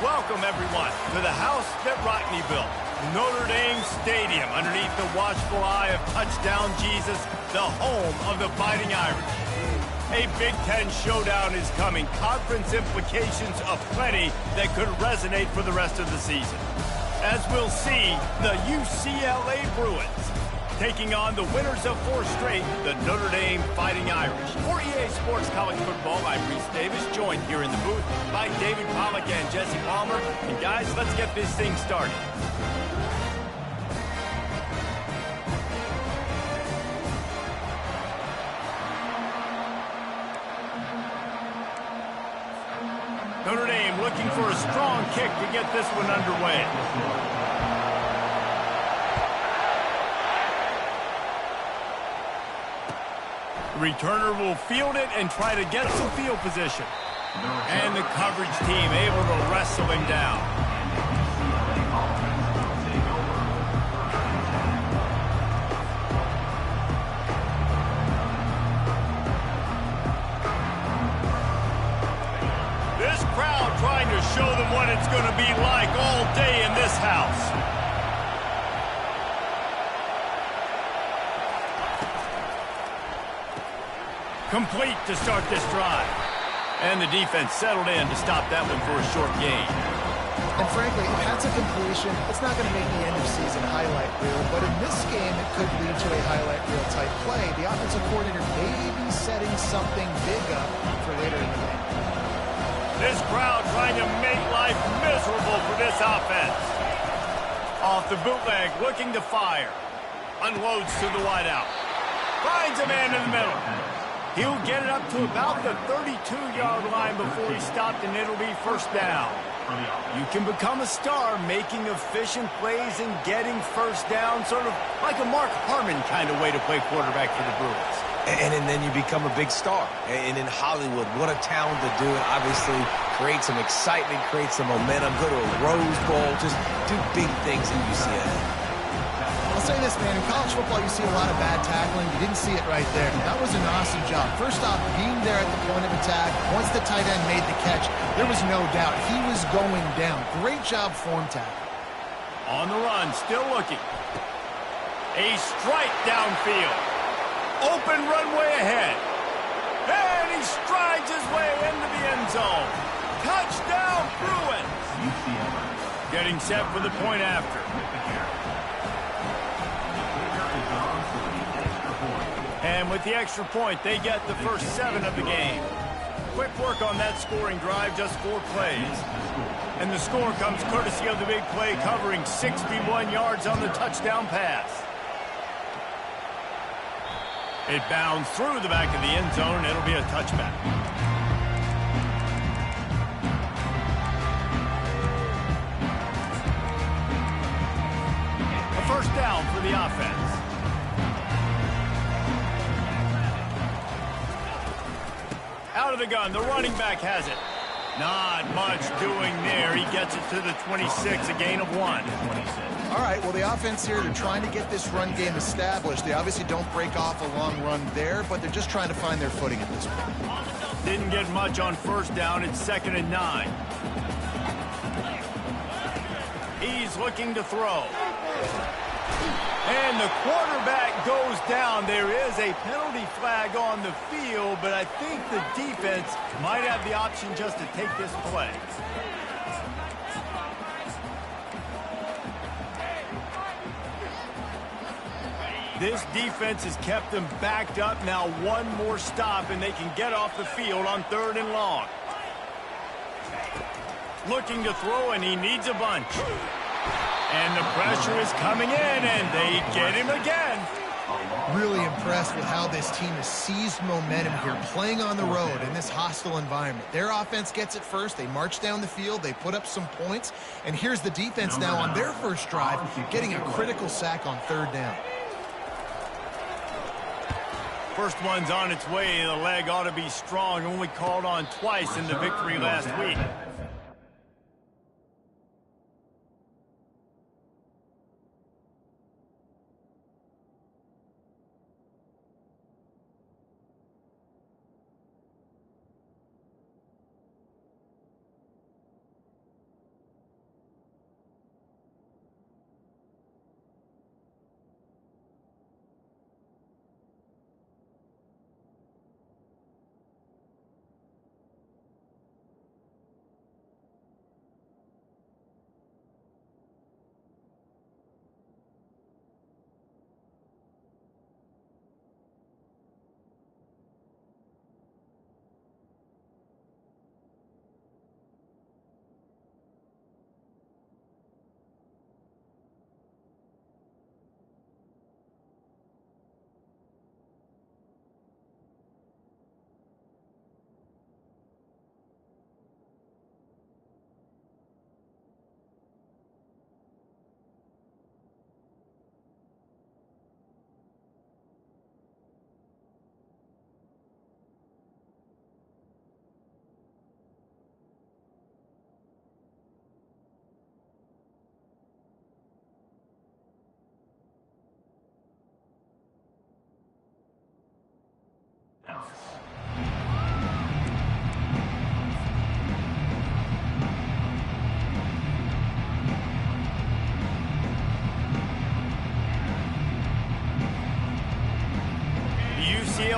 Welcome, everyone, to the house that Rockne built, Notre Dame Stadium, underneath the watchful eye of Touchdown Jesus, the home of the Fighting Irish. A Big Ten showdown is coming, conference implications aplenty that could resonate for the rest of the season. As we'll see, the UCLA Bruins taking on the winners of 4 straight, the Notre Dame Fighting Irish. For EA Sports College Football, I'm Reese Davis, joined here in the booth by David Pollack and Jesse Palmer. And guys, let's get this thing started. Notre Dame looking for a strong kick to get this one underway. The returner will field it and try to get some field position. And the coverage team able to wrestle him down. This crowd trying to show them what it's going to be like all day in this house. Complete to start this drive. And the defense settled in to stop that one for a short gain. And frankly, if that's a completion, it's not going to make the end-of-season highlight reel. But in this game, it could lead to a highlight reel type play. The offensive coordinator may be setting something big up for later in the game. This crowd trying to make life miserable for this offense. Off the bootleg, looking to fire. Unloads to the wideout. Finds a man in the middle. He'll get it up to about the 32-yard line before he's stopped, and it'll be first down. You can become a star making efficient plays and getting first down, sort of like a Mark Harmon kind of way to play quarterback for the Bruins. And then you become a big star. And in Hollywood, what a town to do it. Obviously, create some excitement, create some momentum, go to a Rose Bowl, just do big things at UCLA. I'll say this, man, in college football, you see a lot of bad tackling. You didn't see it right there. That was an awesome job. First off, being there at the point of attack. Once the tight end made the catch, there was no doubt he was going down. Great job form tackle. On the run, still looking. A strike downfield. Open runway ahead. And he strides his way into the end zone. Touchdown, Bruins. Getting set for the point after. And with the extra point, they get the first 7 of the game. Quick work on that scoring drive, just 4 plays. And the score comes courtesy of the big play, covering 61 yards on the touchdown pass. It bounds through the back of the end zone, and it'll be a touchback. A first down for the offense. Out of the gun, the running back has it. Not much doing there. He gets it to the 26, a gain of 1. All right, well, the offense here, they're trying to get this run game established. They obviously don't break off a long run there, but they're just trying to find their footing at this point. Didn't get much on first down. It's 2nd and 9. He's looking to throw. And the quarterback goes down. There is a penalty flag on the field, but I think the defense might have the option just to take this play. This defense has kept them backed up. Now one more stop, and they can get off the field on 3rd and long. Looking to throw, and he needs a bunch. And the pressure is coming in, and they get him again. Really impressed with how this team has seized momentum here, playing on the road in this hostile environment. Their offense gets it first. They march down the field. They put up some points. And here's the defense now on their first drive, getting a critical sack on 3rd down. First one's on its way. The leg ought to be strong. Only called on twice in the victory last week.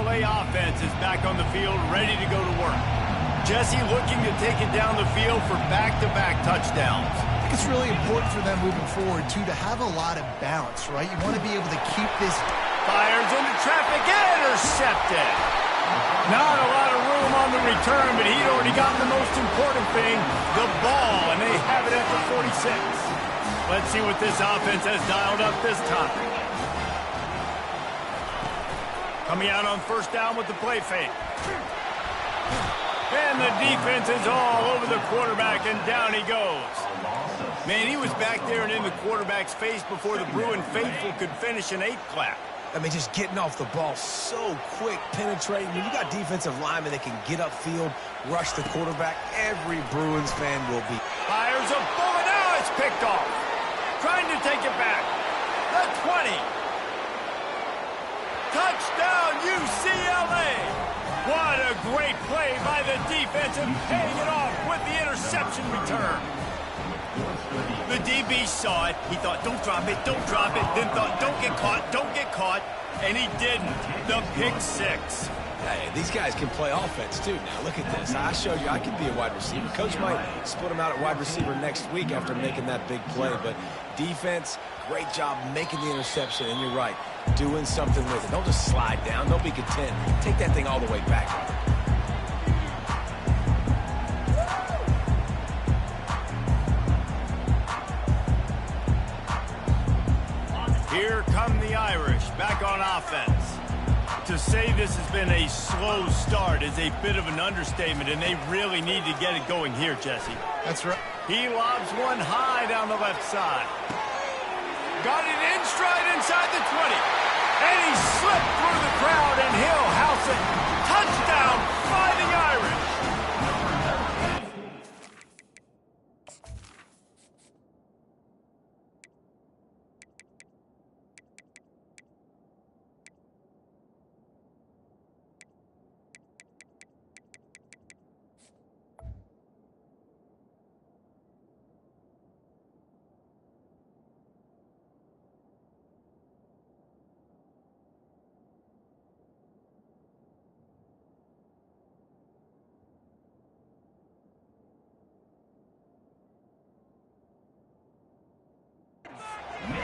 UCLA offense is back on the field, ready to go to work. Jesse looking to take it down the field for back-to-back touchdowns. I think it's really important for them moving forward, too, to have a lot of balance, right? You want to be able to keep this... Fires into traffic, intercepted. Not a lot of room on the return, but he'd already gotten the most important thing, the ball, and they have it at the 46. Let's see what this offense has dialed up this time. Coming out on first down with the play fake. And the defense is all over the quarterback, and down he goes. Man, he was back there and in the quarterback's face before the Bruin faithful could finish an 8 clap. I mean, just getting off the ball so quick, penetrating. When you got defensive linemen that can get upfield, rush the quarterback, every Bruins fan will be. Fires a bullet. Now it's picked off. Trying to take it back. The 20. Touchdown, UCLA. What a great play by the defense and paying it off with the interception return. The DB saw it. He thought, don't drop it, don't drop it. Then thought, don't get caught. And he didn't. The pick 6. Hey, these guys can play offense, too. Now, look at this. I showed you I can be a wide receiver. Coach might split him out at wide receiver next week after making that big play. But defense, great job making the interception. And you're right, doing something with it. Don't just slide down. Don't be content. Take that thing all the way back. Here come the Irish, back on offense. To say this has been a slow start is a bit of an understatement, and they really need to get it going here, Jesse. That's right. He lobs one high down the left side. Got it in stride inside the 20. And he slipped through the crowd, and he'll house it. Touchdown, Fighting Irish.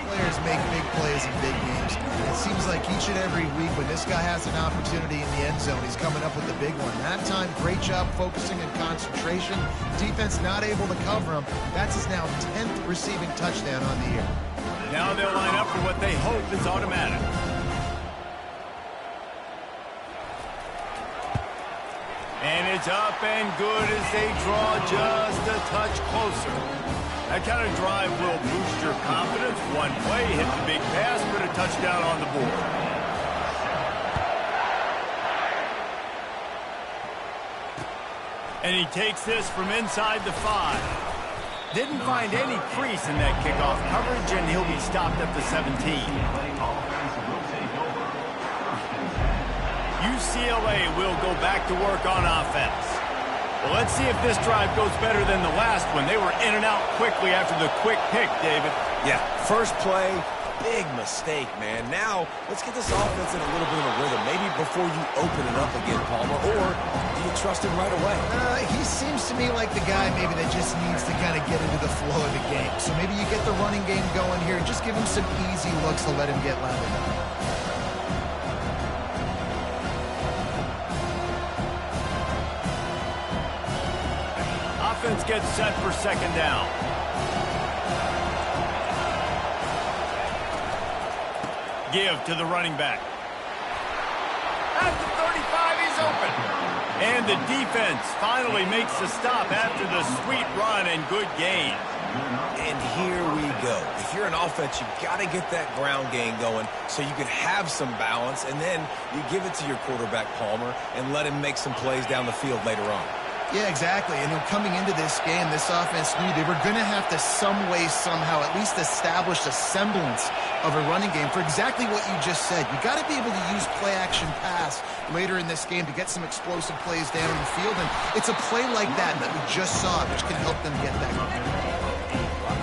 Players make big plays in big games. It seems like each and every week when this guy has an opportunity in the end zone, he's coming up with a big one. That time, great job focusing and concentration. Defense not able to cover him. That's his now 10th receiving touchdown on the year. Now they'll line up for what they hope is automatic. And it's up and good as they draw just a touch closer. That kind of drive will boost your confidence. One play, hit the big pass, put a touchdown on the board. And he takes this from inside the 5. Didn't find any crease in that kickoff coverage, and he'll be stopped at the 17. UCLA will go back to work on offense. Well, let's see if this drive goes better than the last one. They were in and out quickly after the quick pick, David. Yeah, first play, big mistake, man. Now, let's get this offense in a little bit of a rhythm. Maybe before you open it up again, Palmer, or do you trust him right away? He seems to me like the guy maybe that just needs to kind of get into the flow of the game. So maybe you get the running game going here and just give him some easy looks to let him get lathered up. Offense gets set for second down. Give to the running back. At the 35, he's open. And the defense finally makes the stop after the sweet run and good gain. And here we go. If you're an offense, you've got to get that ground game going so you can have some balance, and then you give it to your quarterback, Palmer, and let him make some plays down the field later on. Yeah, exactly. And coming into this game, this offense knew they were going to have to some way, somehow, at least establish a semblance of a running game for exactly what you just said. You got to be able to use play-action pass later in this game to get some explosive plays down the field. And it's a play like that that we just saw, which can help them get that.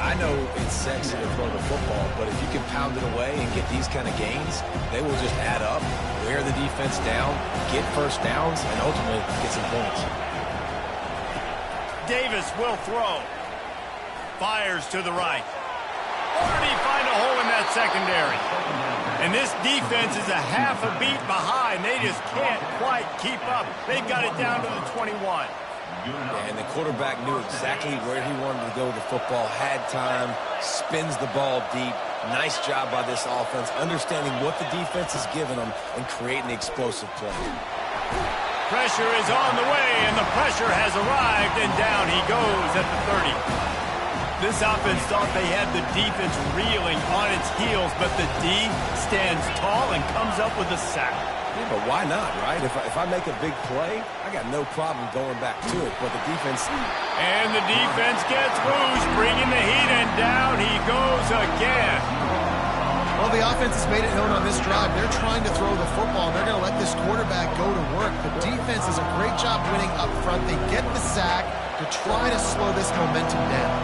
I know it's sexy to throw the football, but if you can pound it away and get these kind of gains, they will just add up, wear the defense down, get first downs, and ultimately get some points. Davis will throw. Fires to the right. Or did he find a hole in that secondary? And this defense is a half a beat behind. They just can't quite keep up. They've got it down to the 21. Yeah, and the quarterback knew exactly where he wanted to go with the football, had time, spins the ball deep. Nice job by this offense, understanding what the defense is giving them and creating the explosive play. Pressure is on the way, and the pressure has arrived, and down he goes at the 30. This offense thought they had the defense reeling on its heels, but the D stands tall and comes up with a sack. Yeah, but why not, right? If I make a big play, I got no problem going back to it, but the defense... And the defense gets loose, bringing the heat, and down he goes again. Well, the offense has made it known on this drive. They're trying to throw the football, and they're going to let this quarterback go to work. The defense does a great job winning up front. They get the sack to try to slow this momentum down.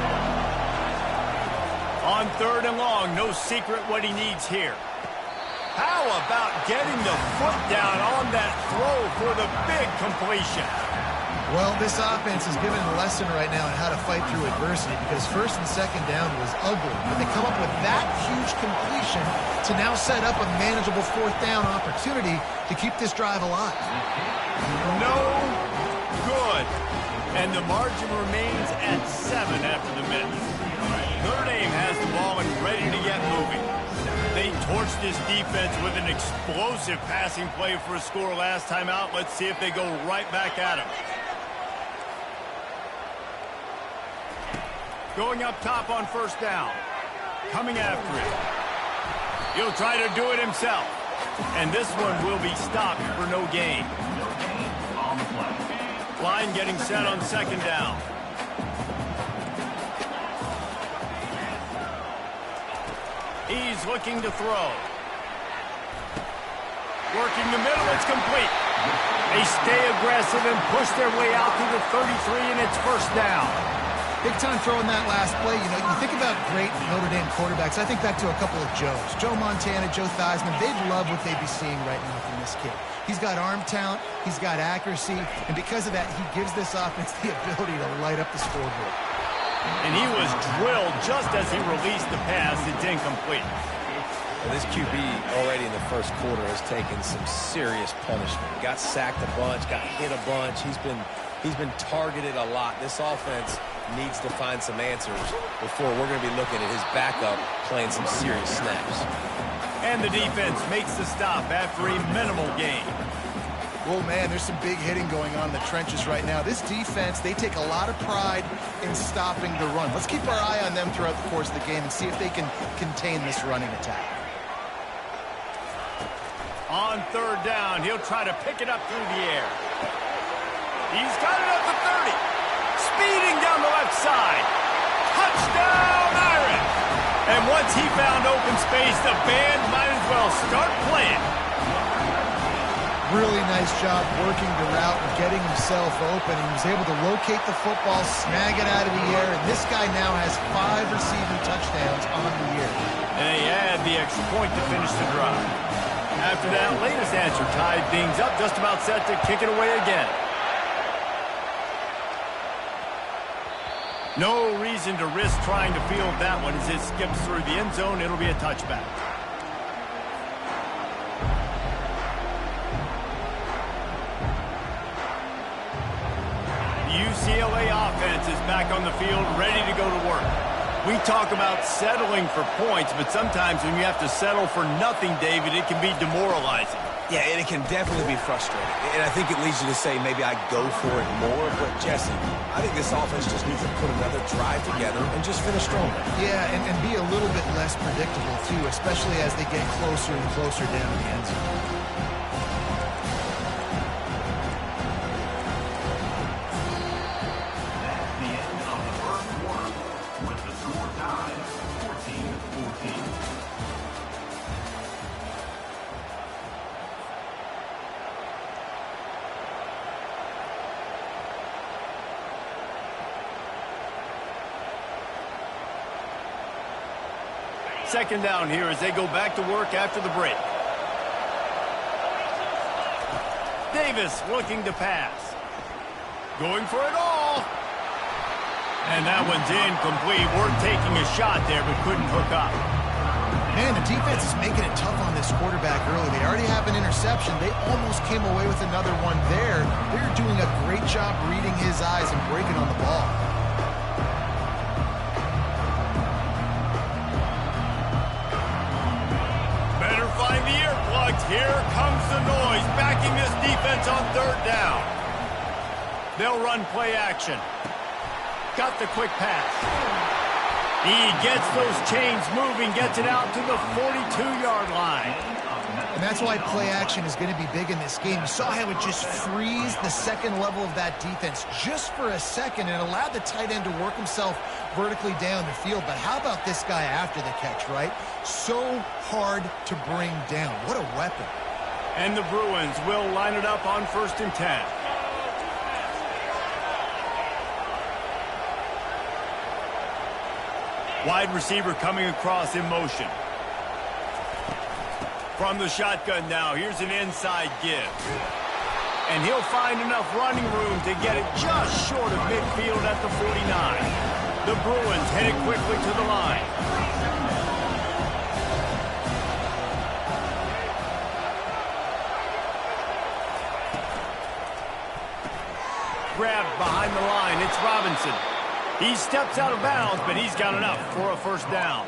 On 3rd and long, no secret what he needs here. How about getting the foot down on that throw for the big completion? Well, this offense is given a lesson right now on how to fight through adversity, because 1st and 2nd down was ugly. But they come up with that huge completion to now set up a manageable 4th down opportunity to keep this drive alive. No good. And the margin remains at 7 after the minute. Notre Dame has the ball and ready to get moving. They torched this defense with an explosive passing play for a score last time out. Let's see if they go right back at him. Going up top on 1st down. Coming after it. He'll try to do it himself. And this one will be stopped for no gain. Line getting set on 2nd down. He's looking to throw. Working the middle, it's complete. They stay aggressive and push their way out to the 33, and it's 1st down. Big time throwing that last play. You know, you think about great Notre Dame quarterbacks. I think back to a couple of Joes. Joe Montana, Joe Theismann. They'd love what they'd be seeing right now from this kid. He's got arm talent. He's got accuracy. And because of that, he gives this offense the ability to light up the scoreboard. And he was drilled just as he released the pass. It's incomplete. Well, this QB already in the 1st quarter has taken some serious punishment. Got sacked a bunch, got hit a bunch. He's been targeted a lot. This offense needs to find some answers before we're going to be looking at his backup playing some serious snaps. And the defense makes the stop after a minimal gain. Well, man, there's some big hitting going on in the trenches right now. This defense, they take a lot of pride in stopping the run. Let's keep our eye on them throughout the course of the game and see if they can contain this running attack. On 3rd down, he'll try to pick it up through the air. He's got it at the 30. Speeding down the left side. Touchdown, Irish! And once he found open space, the band might as well start playing. Really nice job working the route and getting himself open. He was able to locate the football, snag it out of the air, and this guy now has 5 receiving touchdowns on the year. And they add the extra point to finish the drive. After that latest answer tied things up, just about set to kick it away again. No reason to risk trying to field that one as it skips through the end zone. It'll be a touchback. The UCLA offense is back on the field, ready to go to work. We talk about settling for points, but sometimes when you have to settle for nothing, David, it can be demoralizing. Yeah, and it can definitely be frustrating. And I think it leads you to say maybe I go for it more. But, Jesse, I think this offense just needs to put another drive together and just finish stronger. Yeah, and be a little bit less predictable, too, especially as they get closer and closer down the end zone. second down here as they go back to work after the break. Davis looking to pass. Going for it all. And that one's incomplete. We're taking a shot there, but couldn't hook up. Man, the defense is making it tough on this quarterback early. They already have an interception. They almost came away with another one there. They're doing a great job reading his eyes and breaking on the ball. Better find the earplugs. Here comes the noise, backing this defense on third down. They'll run play action. Got the quick pass. He gets those chains moving, gets it out to the 42-yard line. And that's why play action is going to be big in this game. You saw how it just frees the second level of that defense just for a second and allowed the tight end to work himself vertically down the field. But how about this guy after the catch, right? So hard to bring down. What a weapon. And the Bruins will line it up on 1st and 10. Wide receiver coming across in motion. From the shotgun now, here's an inside give. And he'll find enough running room to get it just short of midfield at the 49. The Bruins headed quickly to the line. Grabbed behind the line, it's Robinson. He steps out of bounds, but he's got enough for a first down.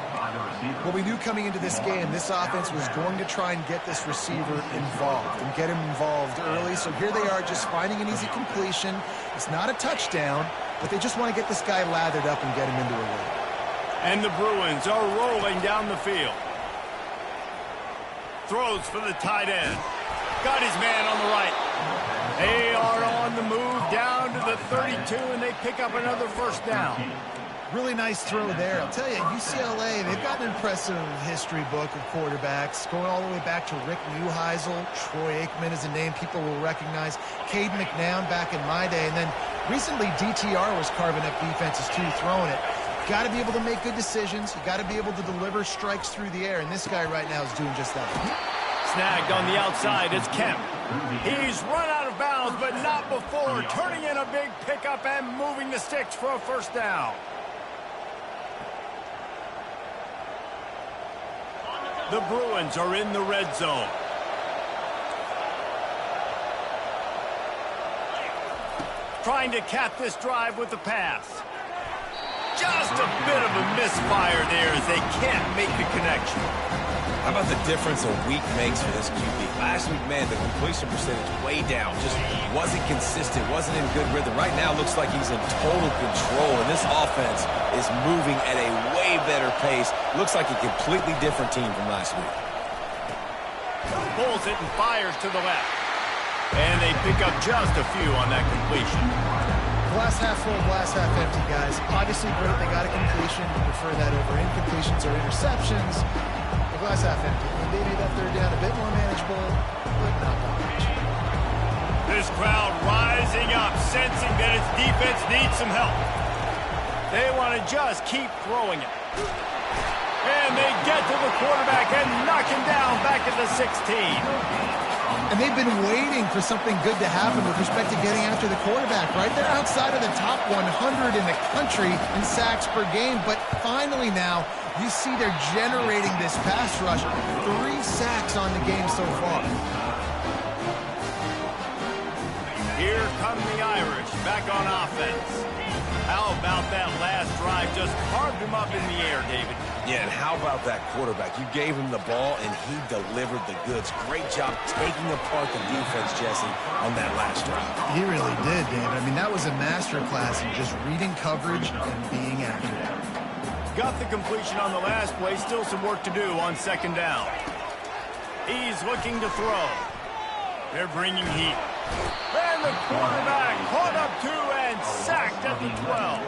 Well, we knew coming into this game, this offense was going to try and get this receiver involved and get him involved early. So here they are just finding an easy completion. It's not a touchdown, but they just want to get this guy lathered up and get him into a rhythm. And the Bruins are rolling down the field. Throws for the tight end. Got his man on the right. They are on the move down to the 32, and they pick up another first down. Really nice throw there. I'll tell you, UCLA, they've got an impressive history book of quarterbacks, going all the way back to Rick Neuheisel. Troy Aikman is a name people will recognize. Cade McNown back in my day. And then recently, DTR was carving up defenses, too, throwing it. Got to be able to make good decisions. You got to be able to deliver strikes through the air, and this guy right now is doing just that. Snagged on the outside, it's Kemp. He's run out of bounds, but not before turning in a big pickup and moving the sticks for a first down. The Bruins are in the red zone. Trying to cap this drive with the pass. Just a bit of a misfire there as they can't make the connection. How about the difference a week makes for this QB? Last week, man, the completion percentage way down. Just wasn't consistent, wasn't in good rhythm. Right now, looks like he's in total control, and this offense is moving at a way better pace. Looks like a completely different team from last week. Pulls it and fires to the left. And they pick up just a few on that completion. Glass half full, glass half empty, guys. Obviously great, they got a completion. We prefer that over incompletions or interceptions. Glass half empty. Maybe that third down a bit more manageable, but not that much. This crowd rising up, sensing that its defense needs some help. They want to just keep throwing it. And they get to the quarterback and knock him down back at the 16. And they've been waiting for something good to happen with respect to getting after the quarterback, right? They're outside of the top 100 in the country in sacks per game, but finally now, you see they're generating this pass rush. 3 sacks on the game so far. Here come the Irish back on offense. How about that last drive? Just carved him up in the air, David. Yeah, and how about that quarterback? You gave him the ball, and he delivered the goods. Great job taking apart the defense, Jesse, on that last drive. He really did, David. I mean, that was a masterclass in just reading coverage and being accurate. Got the completion on the last play. Still some work to do on second down. He's looking to throw. They're bringing heat. And the quarterback caught up to and sacked at the 12.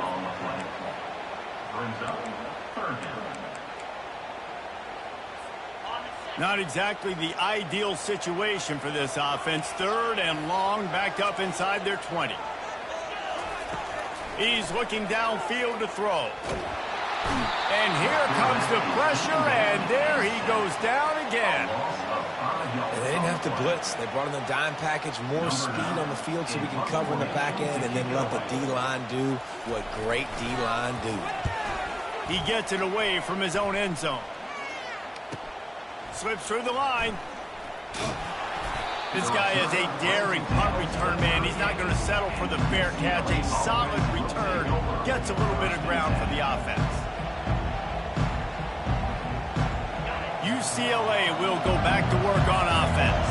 Not exactly the ideal situation for this offense. 3rd and long, backed up inside their 20. He's looking downfield to throw. And here comes the pressure, and there he goes down again. And they didn't have to blitz. They brought in the dime package, more speed on the field so we can cover in the back end, and then let the D-line do what great D-line do. He gets it away from his own end zone. Slips through the line. This guy is a daring punt return man. He's not going to settle for the fair catch. A solid return. Gets a little bit of ground for the offense. UCLA will go back to work on offense.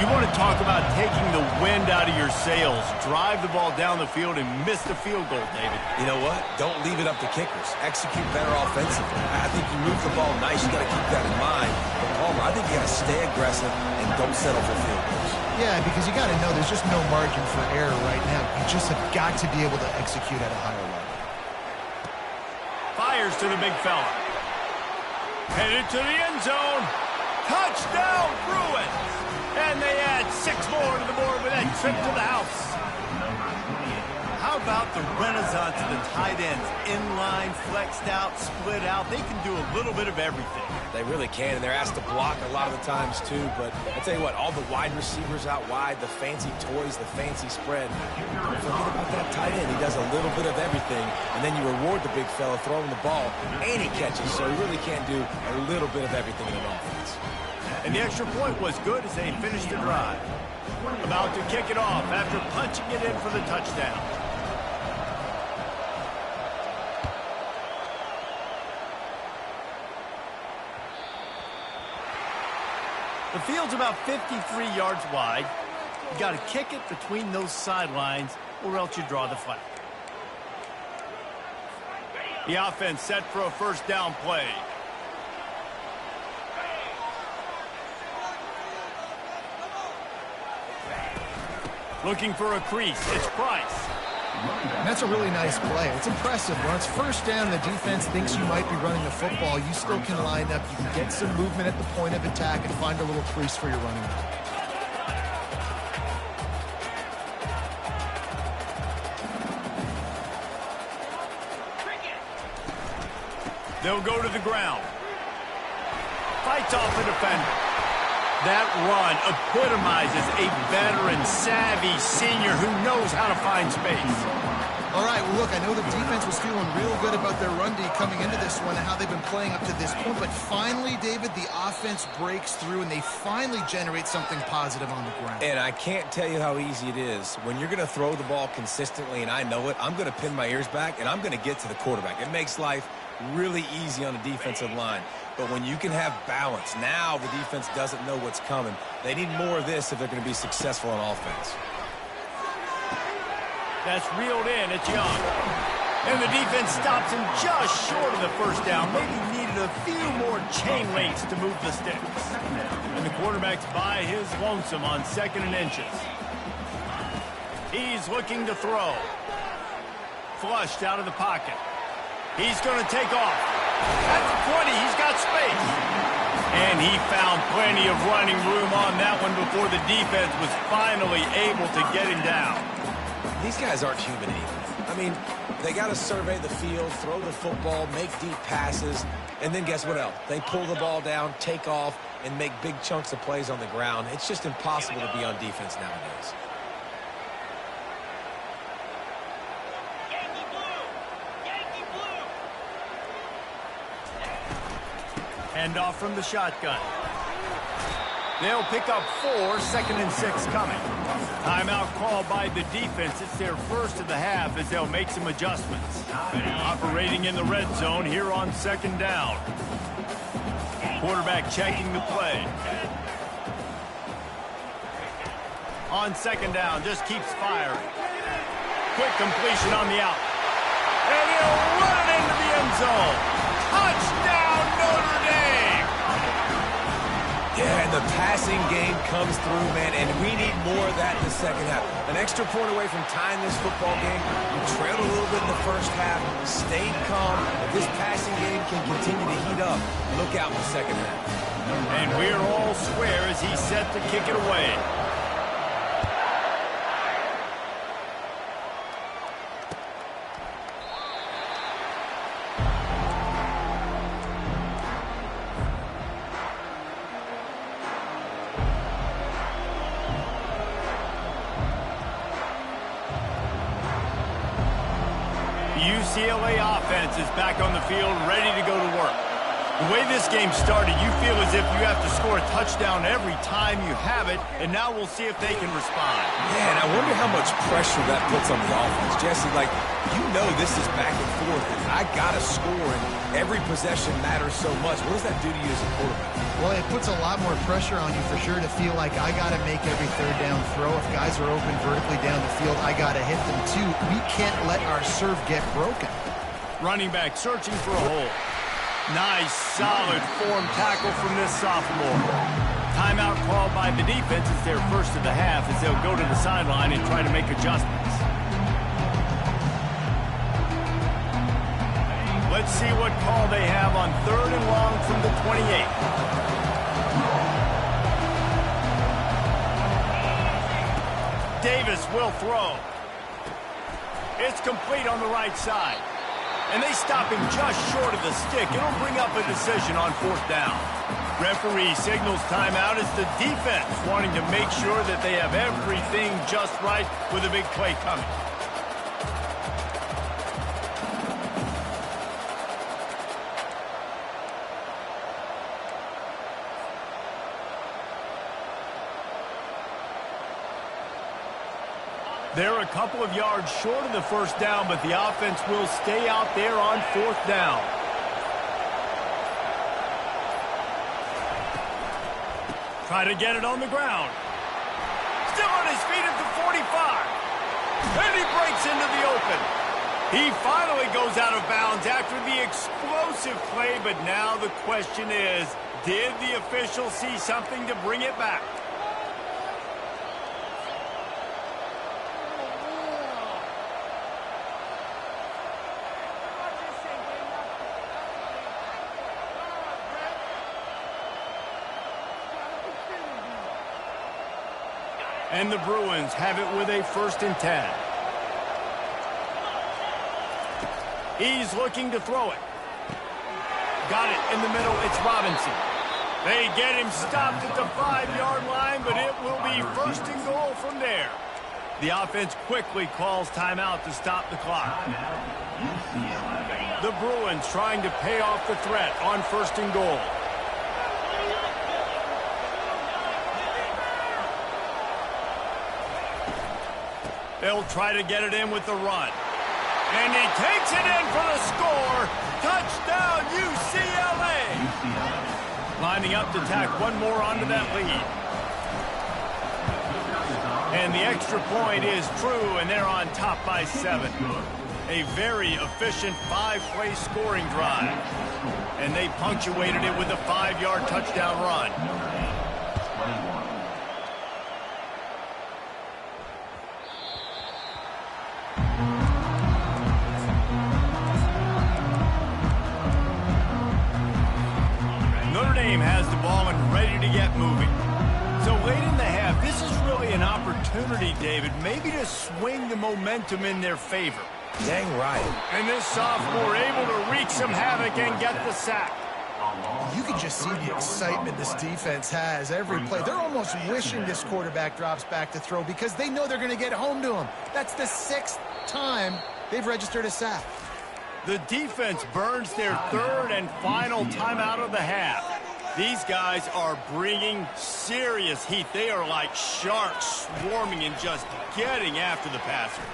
You want to talk about taking the wind out of your sails. Drive the ball down the field and miss the field goal, David. You know what? Don't leave it up to kickers. Execute better offensively. I think you move the ball nice. You got to keep that in mind. But Palmer, I think you got to stay aggressive and don't settle for field goals. Yeah, because you got to know there's just no margin for error right now. You just have got to be able to execute at a higher level. Fires to the big fella. Headed to the end zone. Touchdown, Bruins! And they add 6 more to the board with that trip to the house. How about the renaissance of the tight ends? Inline, flexed out, split out. They can do a little bit of everything. They really can, and they're asked to block a lot of the times, too. But I tell you what, all the wide receivers out wide, the fancy toys, the fancy spread. Don't forget about that tight end. He does a little bit of everything, and then you reward the big fella throwing the ball, and he catches. So he really can do a little bit of everything in an offense. And the extra point was good as they finished the drive. About to kick it off after punching it in for the touchdown. The field's about 53 yards wide. You got to kick it between those sidelines or else you draw the flag. The offense set for a first down play. Looking for a crease. It's Price. And that's a really nice play. It's impressive. When it's first down, the defense thinks you might be running the football. You still can line up. You can get some movement at the point of attack and find a little crease for your running back. They'll go to the ground. Fights off the defender. That run epitomizes a veteran, savvy senior who knows how to find space. All right, well, look, I know the defense was feeling real good about their run D coming into this one and how they've been playing up to this point. But finally, David, the offense breaks through and they finally generate something positive on the ground. And I can't tell you how easy it is. When you're going to throw the ball consistently, and I know it, I'm going to pin my ears back, and I'm going to get to the quarterback. It makes life really easy on the defensive line. But when you can have balance, now the defense doesn't know what's coming. They need more of this if they're going to be successful on offense. That's reeled in. It's Young. And the defense stops him just short of the first down. Maybe needed a few more chain links to move the sticks. And the quarterback's by his lonesome on 2nd and inches. He's looking to throw. Flushed out of the pocket. He's going to take off. At the 20, he's got space. And he found plenty of running room on that one before the defense was finally able to get him down. These guys aren't human either. I mean, they got to survey the field, throw the football, make deep passes, and then guess what else? They pull the ball down, take off, and make big chunks of plays on the ground. It's just impossible to be on defense nowadays. Hand off from the shotgun. They'll pick up 4, 2nd and 6 coming. Timeout called by the defense. It's their first of the half as they'll make some adjustments. Operating in the red zone here on 2nd down. Quarterback checking the play. On 2nd down, just keeps firing. Quick completion on the out. And he'll run it into the end zone. Touchdown, Notre Dame! Yeah, and the passing game comes through, man, and we need more of that in the second half. An extra point away from tying this football game. You trailed a little bit in the first half, stayed calm. If this passing game can continue to heat up, look out in the second half. And we're all square as he's set to kick it away. UCLA offense is back on the field, ready to go to work. The way this game started, you feel as if you have to score a touchdown every time you have it, and now we'll see if they can respond. Yeah, and I wonder how much pressure that puts on the offense. Jesse, like, you know this is back and forth, and I got to score, and every possession matters so much. What does that do to you as a quarterback? Well, it puts a lot more pressure on you for sure to feel like I got to make every third down throw. If guys are open vertically down the field, I got to hit them too. We can't let our serve get broken. Running back searching for a hole. Nice, solid form tackle from this sophomore. Timeout called by the defense. It's their first of the half as they'll go to the sideline and try to make adjustments. Let's see what call they have on 3rd and long from the 28. Davis will throw. It's complete on the right side. And they stop him just short of the stick. It'll bring up a decision on 4th down. Referee signals timeout as the defense wanting to make sure that they have everything just right with a big play coming. They're a couple of yards short of the 1st down, but the offense will stay out there on 4th down. Try to get it on the ground. Still on his feet at the 45. And he breaks into the open. He finally goes out of bounds after the explosive play, but now the question is, did the official see something to bring it back? And the Bruins have it with a 1st and 10. He's looking to throw it. Got it in the middle. It's Robinson. They get him stopped at the 5-yard line, but it will be 1st and goal from there. The offense quickly calls timeout to stop the clock. The Bruins trying to pay off the threat on 1st and goal. They'll try to get it in with the run. And he takes it in for the score. Touchdown, UCLA. Lining up to tack one more onto that lead. And the extra point is true, and they're on top by 7. A very efficient 5-play scoring drive. And they punctuated it with a 5-yard touchdown run. Has the ball and ready to get moving. So late in the half, this is really an opportunity, David, maybe to swing the momentum in their favor. Dang right. And this sophomore able to wreak some havoc and get the sack. You can just see the excitement this defense has every play. They're almost wishing this quarterback drops back to throw because they know they're going to get home to him. That's the 6th time they've registered a sack. The defense burns their 3rd and final timeout of the half. These guys are bringing serious heat. They are like sharks swarming and just getting after the passer.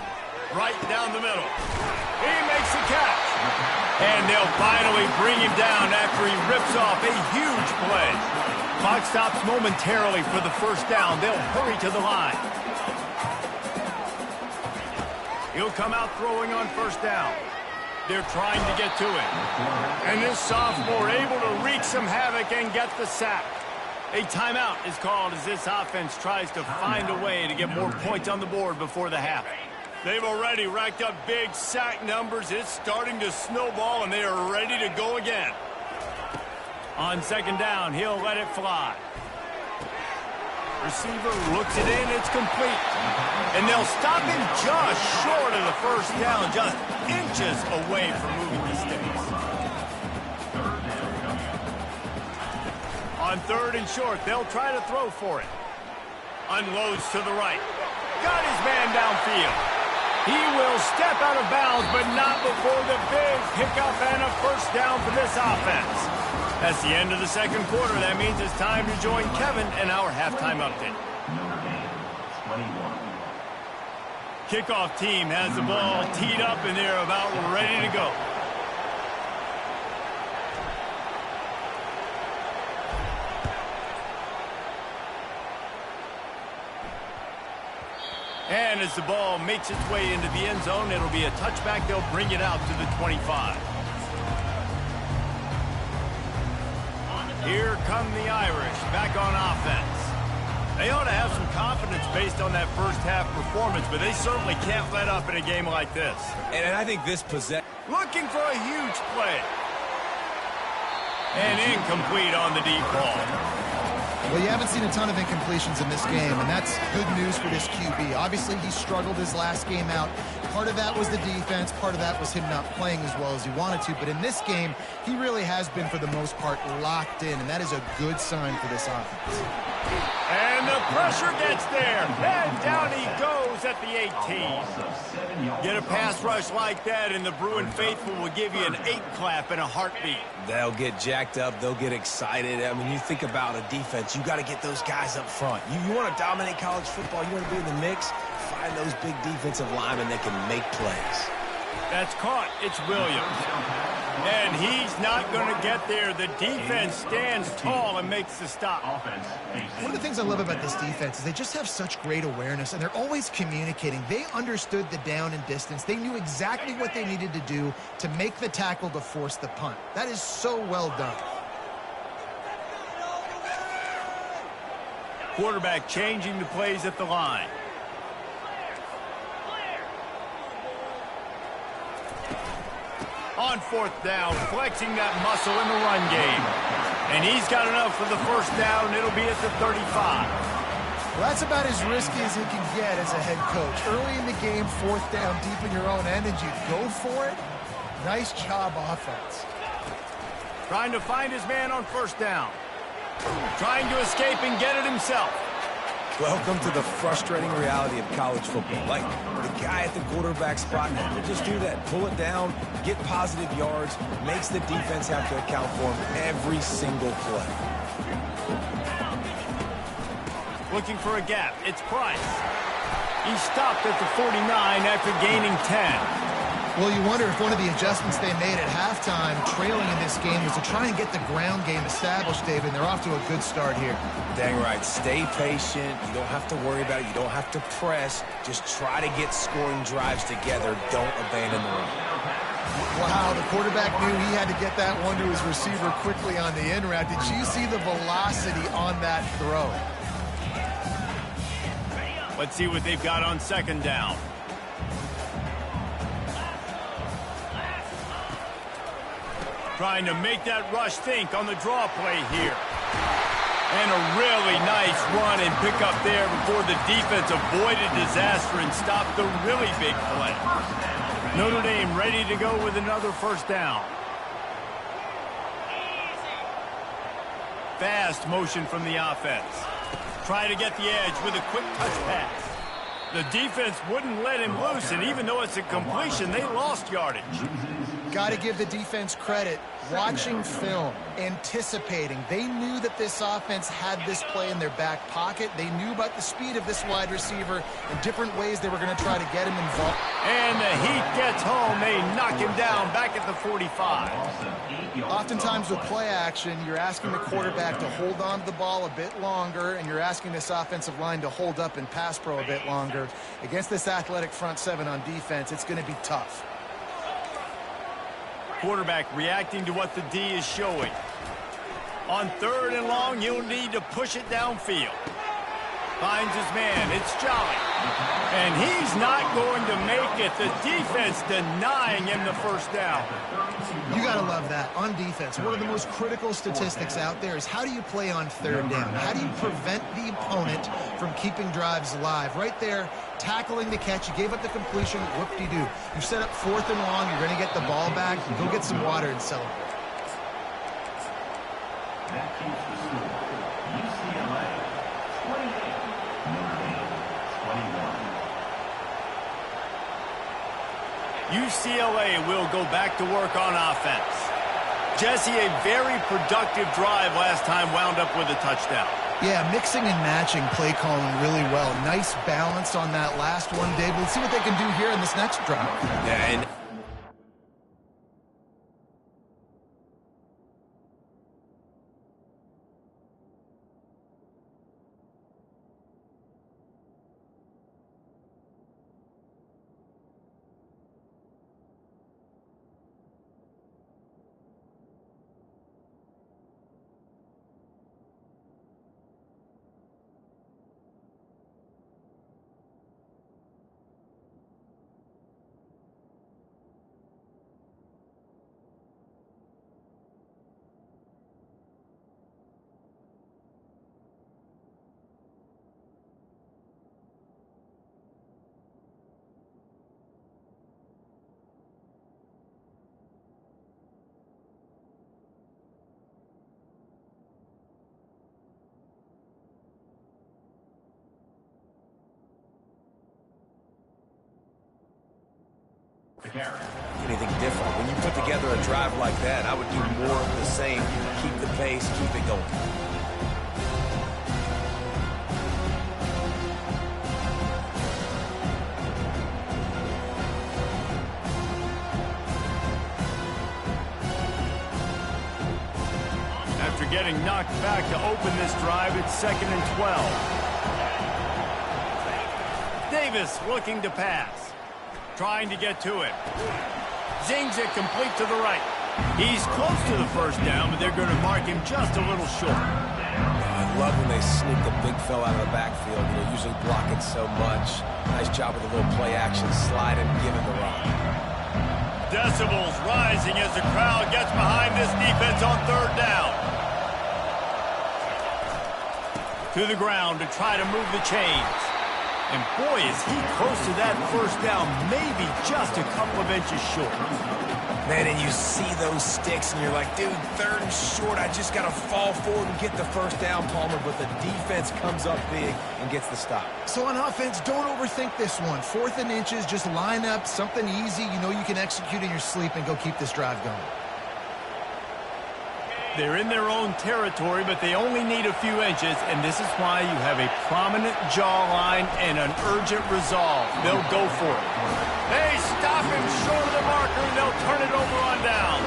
Right down the middle. He makes the catch. And they'll finally bring him down after he rips off a huge play. Clock stops momentarily for the 1st down. They'll hurry to the line. He'll come out throwing on 1st down. They're trying to get to him. And this sophomore able to wreak some havoc and get the sack. A timeout is called as this offense tries to find a way to get more points on the board before the half. They've already racked up big sack numbers. It's starting to snowball, and they are ready to go again. On 2nd down, he'll let it fly. Receiver looks it in. It's complete. And they'll stop him just short of the 1st down, just inches away from moving the sticks. On 3rd and short, they'll try to throw for it. Unloads to the right. Got his man downfield. He will step out of bounds, but not before the big pickup and a first down for this offense. That's the end of the second quarter. That means it's time to join Kevin in our halftime update. Kickoff team has the ball teed up, and they're about ready to go. And as the ball makes its way into the end zone, it'll be a touchback. They'll bring it out to the 25. Here come the Irish back on offense. They ought to have some confidence based on that first half performance, but they certainly can't let up in a game like this. And I think this looking for a huge play. And incomplete on the deep ball. Well, you haven't seen a ton of incompletions in this game, and that's good news for this QB. Obviously, he struggled his last game out. Part of that was the defense. Part of that was him not playing as well as he wanted to. But in this game, he really has been, for the most part, locked in, and that is a good sign for this offense. And the pressure gets there. And down he goes at the 18. Get a pass rush like that, and the Bruin faithful will give you an 8-clap in a heartbeat. They'll get jacked up. They'll get excited. I mean, you think about a defense. You got to get those guys up front. You want to dominate college football. You want to be in the mix. Find those big defensive linemen that can make plays. That's caught. It's Williams. And he's not going to get there. The defense stands tall and makes the stop. One of the things I love about this defense is they just have such great awareness, and they're always communicating. They understood the down and distance. They knew exactly what they needed to do to make the tackle to force the punt. That is so well done. Quarterback changing the plays at the line. On fourth down, flexing that muscle in the run game. And he's got enough for the first down. It'll be at the 35. Well, that's about as risky as he can get as a head coach. Early in the game, fourth down, deep in your own end, and you go for it. Nice job, offense. Trying to find his man on first down. Trying to escape and get it himself. Welcome to the frustrating reality of college football. Like, the guy at the quarterback spot will just do that. Pull it down, get positive yards, makes the defense have to account for him every single play. Looking for a gap. It's Price. He stopped at the 49 after gaining 10. Well, you wonder if one of the adjustments they made at halftime, trailing in this game, was to try and get the ground game established, David, and they're off to a good start here. Dang right. Stay patient. You don't have to worry about it. You don't have to press. Just try to get scoring drives together. Don't abandon the run. Wow, the quarterback knew he had to get that one to his receiver quickly on the in route. Did you see the velocity on that throw? Let's see what they've got on second down. Trying to make that rush think on the draw play here. And a really nice run and pick up there before the defense avoided disaster and stopped the really big play. Notre Dame ready to go with another first down. Fast motion from the offense. Try to get the edge with a quick touch pass. The defense wouldn't let him loose, and even though it's a completion, they lost yardage. Got to give the defense credit. Watching film, anticipating. They knew that this offense had this play in their back pocket. They knew about the speed of this wide receiver and different ways they were going to try to get him involved. And the heat gets home. They knock him down back at the 45. Oftentimes with play action, you're asking the quarterback to hold on to the ball a bit longer, and you're asking this offensive line to hold up and pass pro a bit longer. Against this athletic front seven on defense, it's going to be tough. Quarterback reacting to what the D is showing. On third and long, he'll need to push it downfield. Finds his man. It's Jolly. And he's not going to make it. The defense denying him the first down. You got to love that. On defense, one of the most critical statistics out there is how do you play on third down? How do you prevent the opponent from keeping drives alive? Right there, tackling the catch. You gave up the completion. Whoop-de-doo. You set up fourth and long. You're going to get the ball back. Go get some water and celebrate. That keeps the score. UCLA 28, Notre Dame 21. UCLA will go back to work on offense. Jesse, a very productive drive last time wound up with a touchdown. Yeah, mixing and matching play calling really well. Nice balance on that last one, Dave. Let's see what they can do here in this next drive. Yeah, and anything different. When you put together a drive like that, I would do more of the same. Keep the pace, keep it going. After getting knocked back to open this drive, it's 2nd and 12. Davis looking to pass. Trying to get to it. Zings it complete to the right. He's close to the first down, but they're going to mark him just a little short. I love when they sneak the big fella out of the backfield. They're usually blocking so much. Nice job with a little play action, slide and give him the rock. Decibels rising as the crowd gets behind this defense on 3rd down. To the ground to try to move the chains. And boy, is he close to that first down, maybe just a couple of inches short. Man, and you see those sticks, and you're like, dude, 3rd and short, I just got to fall forward and get the first down, Palmer, but the defense comes up big and gets the stop. So on offense, don't overthink this one. 4th and inches, just line up something easy you know you can execute in your sleep and go keep this drive going. They're in their own territory, but they only need a few inches, and this is why you have a prominent jawline and an urgent resolve. They'll go for it. They stop him short of the marker, and they'll turn it over on down.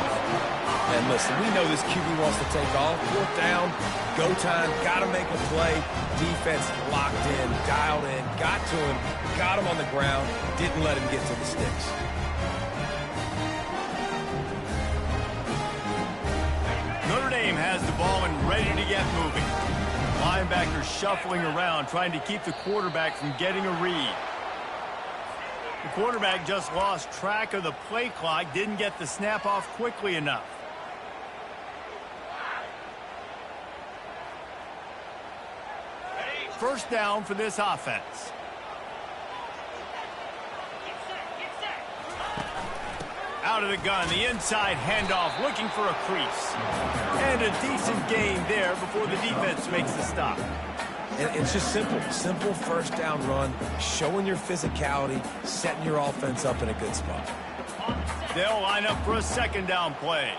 And listen, we know this QB wants to take off. 4th down, go time, got to make a play. Defense locked in, dialed in, got to him, got him on the ground, didn't let him get to the sticks. Notre Dame has the ball and ready to get moving. Linebackers shuffling around, trying to keep the quarterback from getting a read. The quarterback just lost track of the play clock, didn't get the snap off quickly enough. First down for this offense. Out of the gun, the inside handoff, looking for a crease. And a decent gain there before the defense makes the stop. And it's just simple first down run, showing your physicality, setting your offense up in a good spot. They'll line up for a 2nd down play.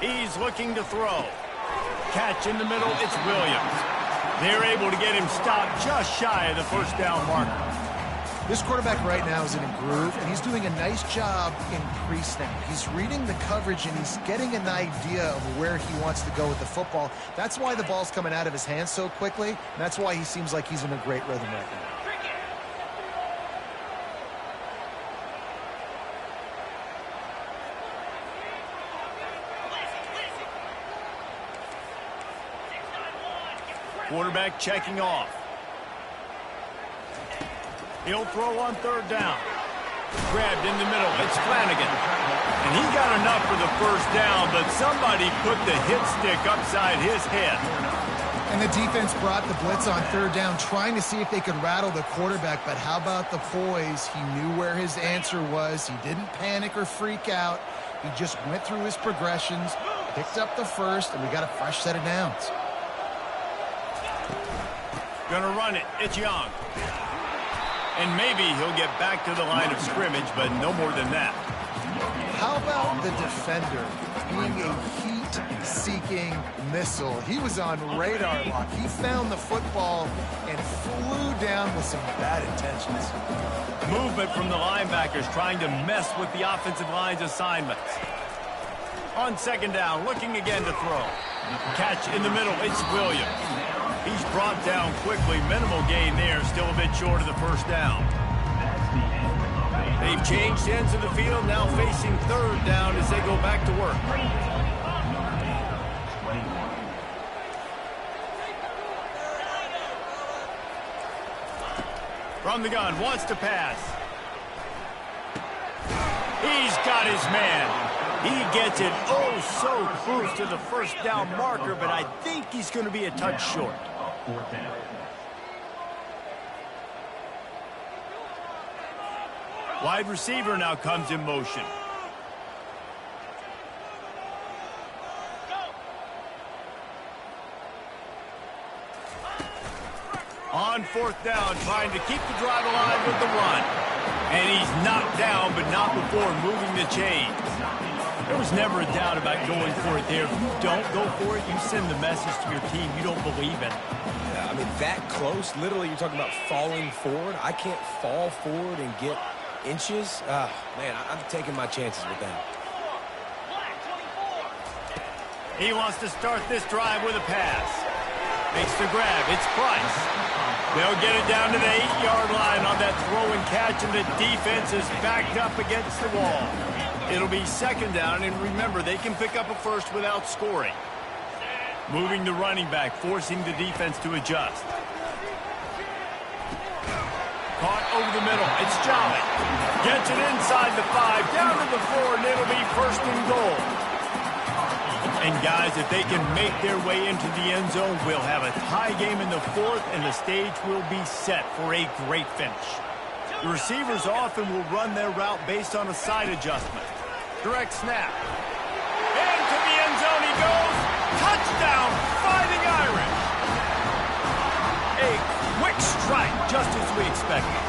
He's looking to throw. Catch in the middle, it's Williams. They're able to get him stopped just shy of the first down marker. This quarterback right now is in a groove, and he's doing a nice job in pre-snap. He's reading the coverage, and he's getting an idea of where he wants to go with the football. That's why the ball's coming out of his hands so quickly, and that's why he seems like he's in a great rhythm right now. Quarterback checking off. He'll throw on 3rd down. Grabbed in the middle. It's Flanagan. And he got enough for the first down, but somebody put the hit stick upside his head. And the defense brought the blitz on 3rd down, trying to see if they could rattle the quarterback. But how about the poise? He knew where his answer was. He didn't panic or freak out. He just went through his progressions, picked up the first, and we got a fresh set of downs. Gonna run it. It's Young. And maybe he'll get back to the line of scrimmage, but no more than that. How about the defender being a heat-seeking missile? He was on radar lock. He found the football and flew down with some bad intentions. Movement from the linebackers trying to mess with the offensive line's assignments. On second down, looking again to throw. Catch in the middle, it's Williams. He's brought down quickly. Minimal gain there, still a bit short of the first down. They've changed ends of the field, now facing third down as they go back to work. From the gun, wants to pass. He's got his man. He gets it oh so close to the first down marker, but I think he's going to be a touch short. Wide receiver now comes in motion. On fourth down, trying to keep the drive alive with the run. And he's knocked down, but not before moving the chains. There was never a doubt about going for it there. If you don't go for it, you send the message to your team you don't believe in it. Yeah, I mean, that close, literally you're talking about falling forward. I can't fall forward and get inches. Man, I'm taking my chances with that. He wants to start this drive with a pass. Makes the grab. It's Price. They'll get it down to the 8-yard line on that throw and catch, and the defense is backed up against the wall. It'll be second down, and remember, they can pick up a first without scoring. Moving the running back, forcing the defense to adjust. Caught over the middle. It's Jolly. Gets it inside the 5, down to the 4, and it'll be first and goal. And guys, if they can make their way into the end zone, we'll have a tie game in the fourth, and the stage will be set for a great finish. The receivers often will run their route based on a side adjustment. Direct snap. Into the end zone he goes. Touchdown, Fighting Irish. A quick strike, just as we expected.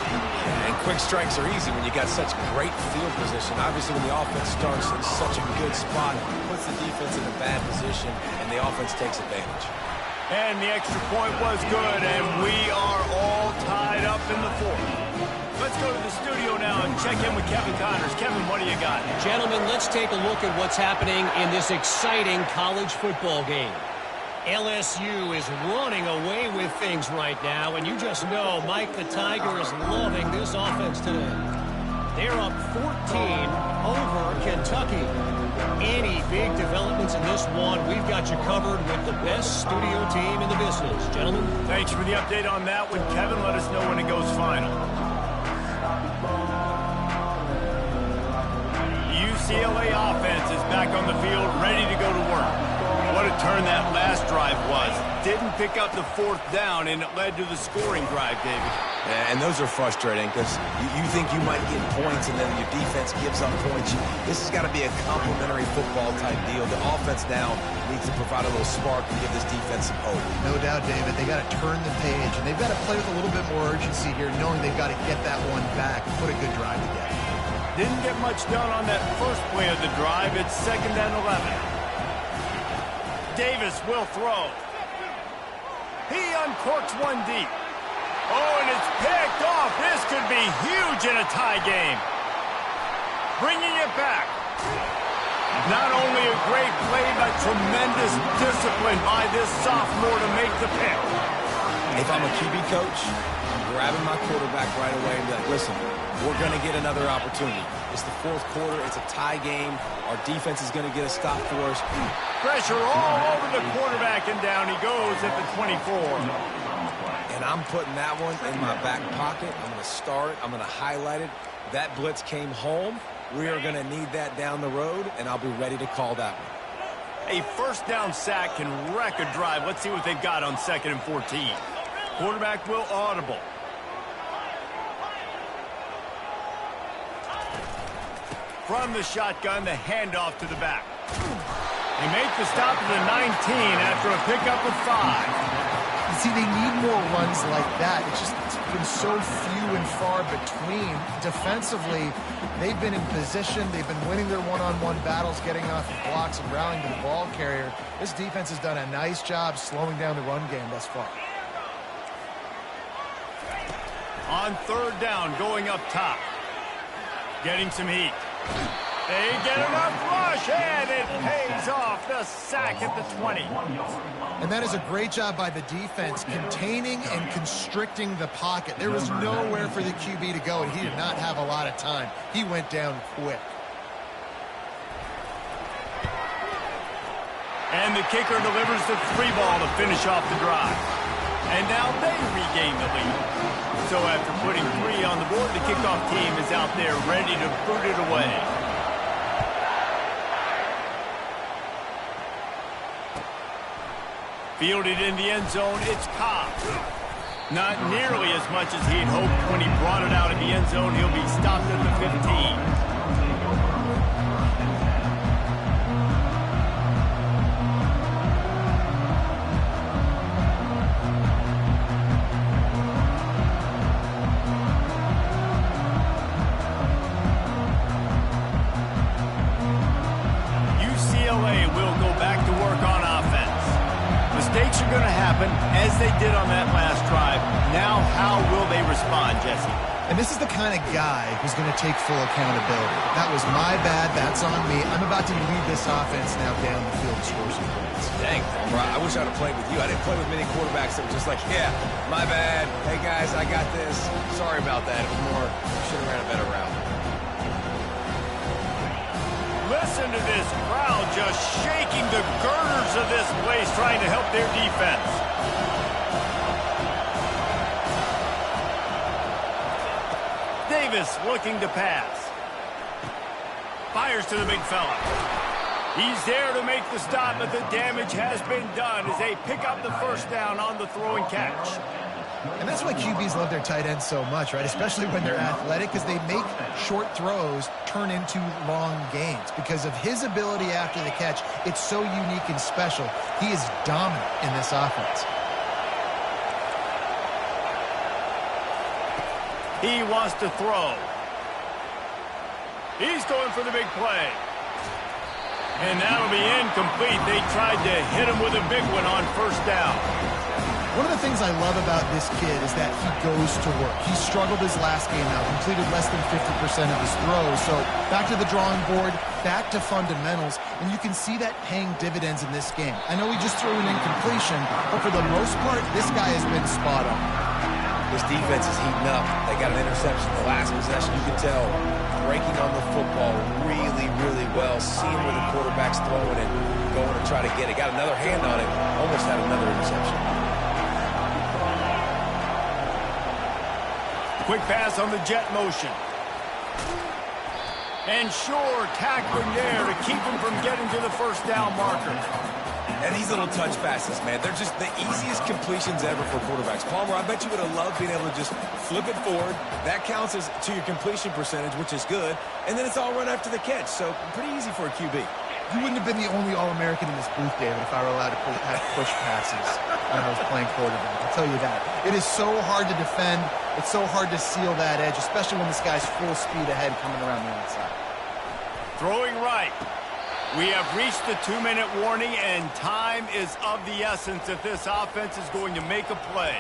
And quick strikes are easy when you got such great field position. Obviously, when the offense starts in such a good spot, it puts the defense in a bad position, and the offense takes advantage. And the extra point was good, and we are all tied up in the fourth. Let's go to the studio now and check in with Kevin Connors. Kevin, what do you got? Gentlemen, let's take a look at what's happening in this exciting college football game. LSU is running away with things right now, and you just know Mike the Tiger is loving this offense today. They're up 14 over Kentucky. Any big developments in this one, we've got you covered with the best studio team in the business. Gentlemen. Thanks for the update on that one, Kevin. Let us know when it goes final. UCLA offense is back on the field, ready to go to work. What a turn that last drive was. Didn't pick up the fourth down, and it led to the scoring drive, David. Yeah, and those are frustrating because you think you might get points, and then your defense gives up points. This has got to be a complimentary football type deal. The offense now needs to provide a little spark and give this defense some hope. No doubt, David. They got to turn the page, and they've got to play with a little bit more urgency here, knowing they've got to get that one back and put a good drive together. Didn't get much done on that first play of the drive. It's 2nd and 11. Davis will throw. He uncorks one deep. Oh, and it's picked off. This could be huge in a tie game. Bringing it back. Not only a great play, but tremendous discipline by this sophomore to make the pick. If I'm a QB coach, I'm grabbing my quarterback right away and be like, listen, we're going to get another opportunity. It's the fourth quarter. It's a tie game. Our defense is going to get a stop for us. Pressure all over the quarterback, and down he goes at the 24. And I'm putting that one in my back pocket. I'm going to star it. I'm going to highlight it. That blitz came home. We are going to need that down the road, and I'll be ready to call that one. A first down sack can wreck a drive. Let's see what they've got on 2nd and 14. Quarterback will audible. From the shotgun, the handoff to the back. They make the stop at the 19 after a pickup of 5. See, they need more runs like that. It's been so few and far between. Defensively, they've been in position. They've been winning their one-on-one battles, getting off the blocks and rallying to the ball carrier. This defense has done a nice job slowing down the run game thus far. On third down, going up top. Getting some heat. They get enough rush, and it pays off. The sack at the 20. And that is a great job by the defense, containing and constricting the pocket. There was nowhere for the QB to go, and he did not have a lot of time. He went down quick. And the kicker delivers the 3 ball to finish off the drive. And now they regain the lead. So after putting 3 on the board, the kickoff team is out there ready to boot it away. Fielded in the end zone, it's Cobb. Not nearly as much as he'd hoped when he brought it out of the end zone. He'll be stopped at the 15. UCLA will go back to work on offense. Mistakes are going to happen, as they did on that last drive. Now, how will they respond, Jesse? And this is the kind of guy who's going to take full accountability. That was my bad. That's on me. I'm about to lead this offense now down the field to score some points. Dang, I wish I'd have played with you. I didn't play with many quarterbacks that were just like, yeah, my bad. Hey, guys, I got this. Sorry about that. It was more, should have ran a better route. Listen to this crowd just shaking the girders of this place, trying to help their defense. Davis looking to pass. Fires to the big fella. He's there to make the stop, but the damage has been done as they pick up the first down on the throw and catch. And that's why QBs love their tight ends so much, right? Especially when they're athletic, because they make short throws turn into long gains. Because of his ability after the catch, it's so unique and special. He is dominant in this offense. He wants to throw. He's going for the big play. And that'll be incomplete. They tried to hit him with a big one on first down. One of the things I love about this kid is that he goes to work. He struggled his last game out, completed less than 50% of his throws. So back to the drawing board, back to fundamentals, and you can see that paying dividends in this game. I know he just threw an incompletion, but for the most part, this guy has been spot on. This defense is heating up. They got an interception the last possession. You can tell breaking on the football really, really well, seeing where the quarterback's throwing it, going to try to get it. Got another hand on it, almost had another interception. Quick pass on the jet motion. And sure, tackling there to keep him from getting to the first down marker. And these little touch passes, man, they're just the easiest completions ever for quarterbacks. Palmer, I bet you would have loved being able to just flip it forward. That counts as to your completion percentage, which is good. And then it's all run after the catch. So pretty easy for a QB. You wouldn't have been the only All-American in this booth, David, if I were allowed to have push passes when I was playing quarterback. I'll tell you that. It is so hard to defend. It's so hard to seal that edge, especially when this guy's full speed ahead coming around the outside. Throwing right. We have reached the 2-minute warning, and time is of the essence if this offense is going to make a play.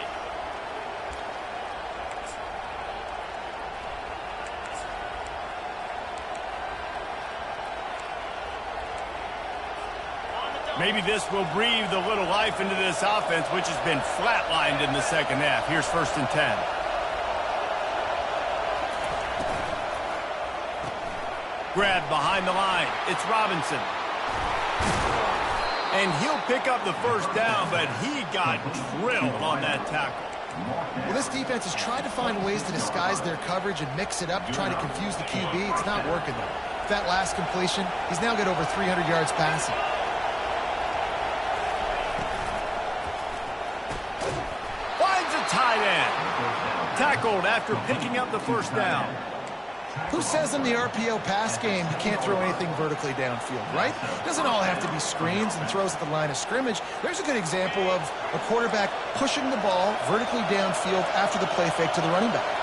Maybe this will breathe a little life into this offense, which has been flatlined in the second half. Here's 1st and 10. Grab behind the line. It's Robinson. And he'll pick up the first down, but he got drilled on that tackle. Well, this defense has tried to find ways to disguise their coverage and mix it up to try to confuse the QB. It's not working, though. That last completion, he's now got over 300 yards passing. Finds a tight end. Tackled after picking up the first down. Who says in the RPO pass game you can't throw anything vertically downfield, right? Doesn't all have to be screens and throws at the line of scrimmage. There's a good example of a quarterback pushing the ball vertically downfield after the play fake to the running back.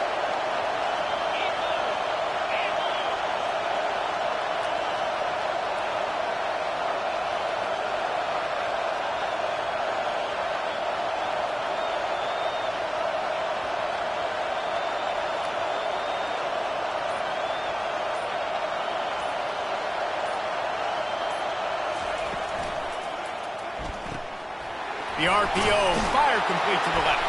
The RPO fire complete to the left.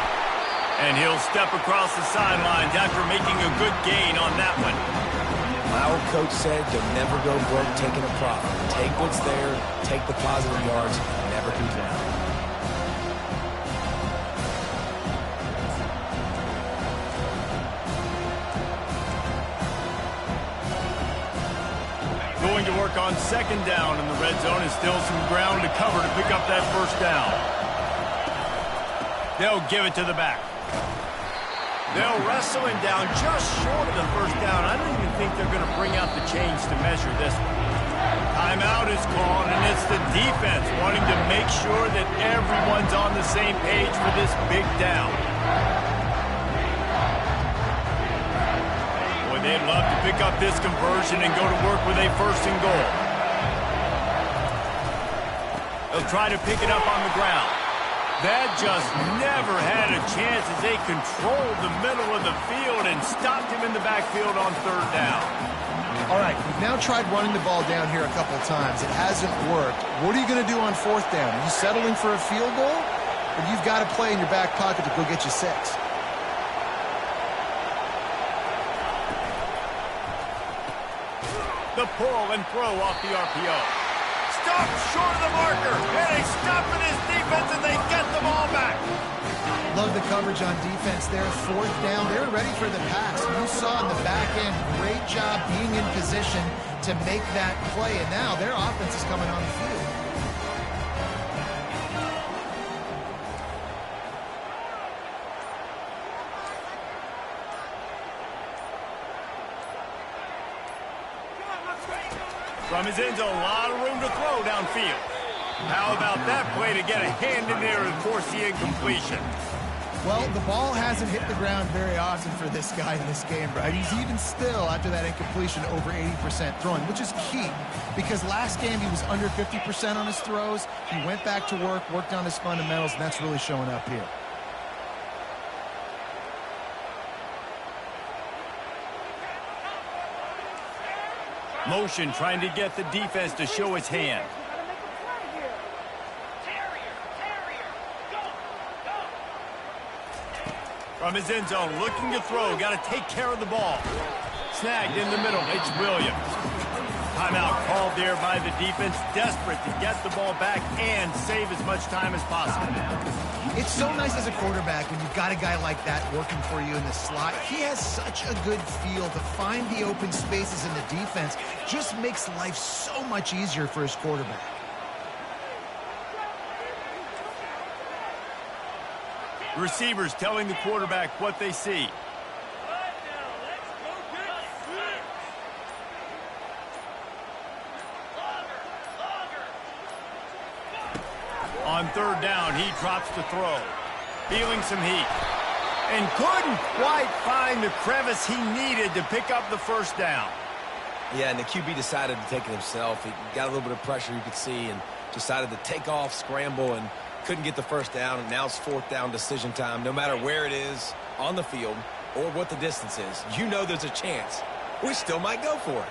And he'll step across the sidelines after making a good gain on that one. My old coach said you'll never go broke taking a profit. Take what's there, take the positive yards, never be down. Going to work on second down in the red zone, and still some ground to cover to pick up that first down. They'll give it to the back. They'll wrestle him down just short of the first down. I don't even think they're going to bring out the chains to measure this one. Timeout is called, and it's the defense wanting to make sure that everyone's on the same page for this big down. Boy, they'd love to pick up this conversion and go to work with a first and goal. They'll try to pick it up on the ground. That just never had a chance as they controlled the middle of the field and stopped him in the backfield on third down. All right, we've now tried running the ball down here a couple times. It hasn't worked. What are you going to do on fourth down? Are you settling for a field goal? Or you've got to play in your back pocket to go get you 6? The pull and throw off the RPO. Stop short of the marker, and they stop in his defense, and they get the ball back. Love the coverage on defense there. Fourth down, they're ready for the pass. You saw in the back end, great job being in position to make that play, and now their offense is coming on the field. From his end zone, a lot of room to throw downfield. How about that play to get a hand in there and force the incompletion? Well, the ball hasn't hit the ground very often for this guy in this game, right? He's even still, after that incompletion, over 80% throwing, which is key because last game he was under 50% on his throws. He went back to work, worked on his fundamentals, and that's really showing up here. Motion trying to get the defense to show its hand. From his end zone, looking to throw, got to take care of the ball. Snagged in the middle, it's Williams. Timeout called there by the defense, desperate to get the ball back and save as much time as possible. It's so nice as a quarterback when you've got a guy like that working for you in the slot. He has such a good feel to find the open spaces in the defense. Just makes life so much easier for his quarterback. Receivers telling the quarterback what they see. On third down, he drops to throw. Feeling some heat. And couldn't quite find the crevice he needed to pick up the first down. Yeah, and the QB decided to take it himself. He got a little bit of pressure you could see and decided to take off, scramble, and couldn't get the first down. And now it's fourth down decision time. No matter where it is on the field or what the distance is, you know there's a chance. We still might go for it.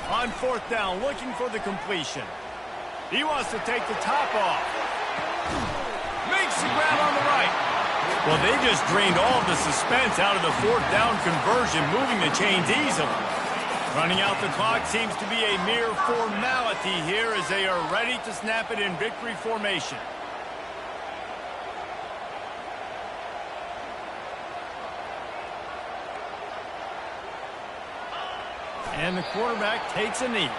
On fourth down, looking for the completion. He wants to take the top off. Makes the grab on the right. Well, they just drained all of the suspense out of the fourth down conversion, moving the chains easily. Running out the clock seems to be a mere formality here as they are ready to snap it in victory formation. And the quarterback takes a knee.